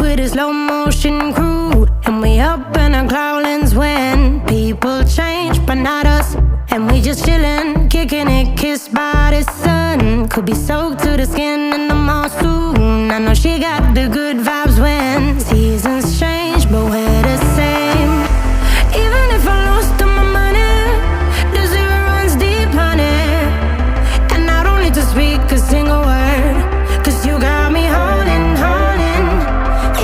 with a slow motion crew, and we up in our growlings when people change, but not us. And we just chillin', kicking it, kissed by the sun. Could be soaked to the skin in the mall soon. I know she got the good vibes when seasons change, but we're the same. Even if I lost all my money, the zero runs deep, honey. And I don't need to speak a single word, 'cause you got me holding, holding.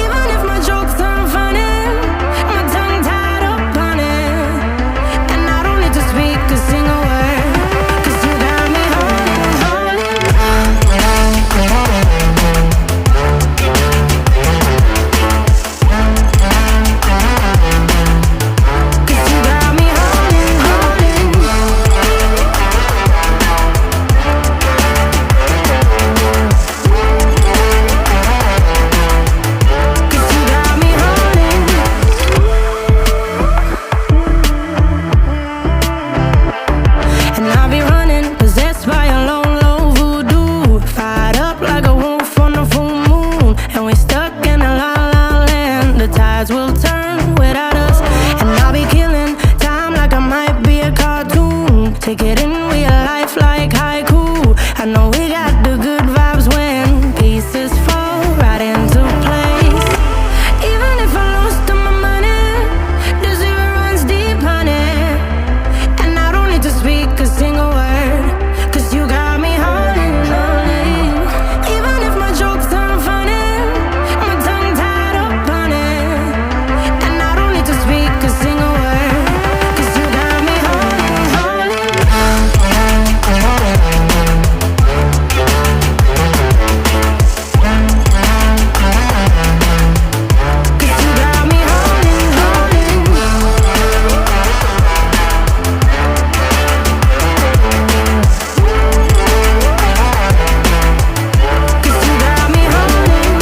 Even if my jokes aren't funny, my tongue tied up on it. And I don't need to speak a single word, 'cause you got me holding, holding. 'Cause you got me holding, holding. 'Cause you got me holding. And I'll be running, possessed by a low, low voodoo. Fired up like a wolf on a full moon. And we're stuck in a la la land. The tides will turn without us. And I'll be killing time like I might be a cartoon. Take it in real life like haiku. I know we got the good vibes when pieces fall right into place. Even if I lost all my money, the zero runs deep, honey. And I don't need to speak a single word, 'cause you got me holding, holding. Even if my jokes aren't funny, my tongue tied up on it. And I don't need to speak a single word, 'cause you got me holding, holding. 'Cause you got me holding, holding. 'Cause you got me holding.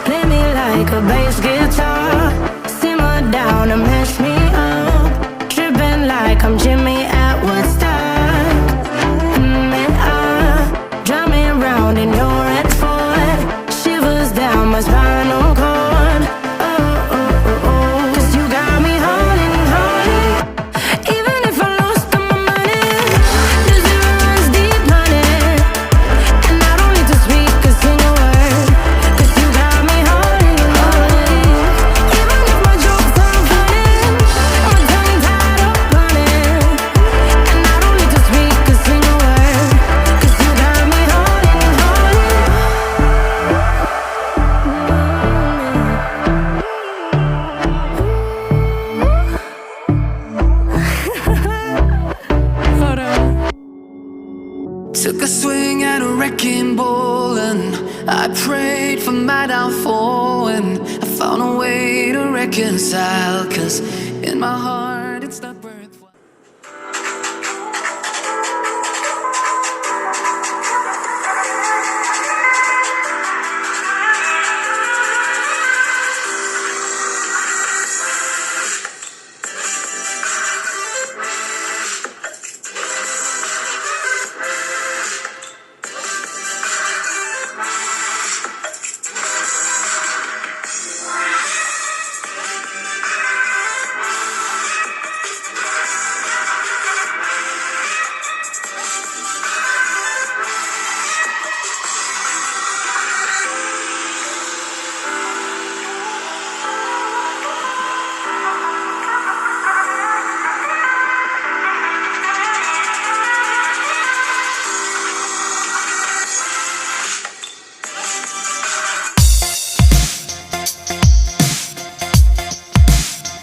Play me like a bass guitar, simmer down and mash me up, tripping like I'm Jimmy at Woodstock. Drive me around in your red Ford, shivers down my spinal cord. Oh, oh, oh, oh. 'Cause you got me holding, holding. Even if I lost all my money, the zero runs deep, honey. And I don't need to speak a single word, 'cause you got me holding, holding. Even if my jokes aren't funny, my tongue tied up on it. And I don't need to speak a single word, 'cause you got me holding, holding. Hold on. Took a swing at a wrecking ball and I prayed for my downfall, and I found a way to reconcile, 'cause in my heart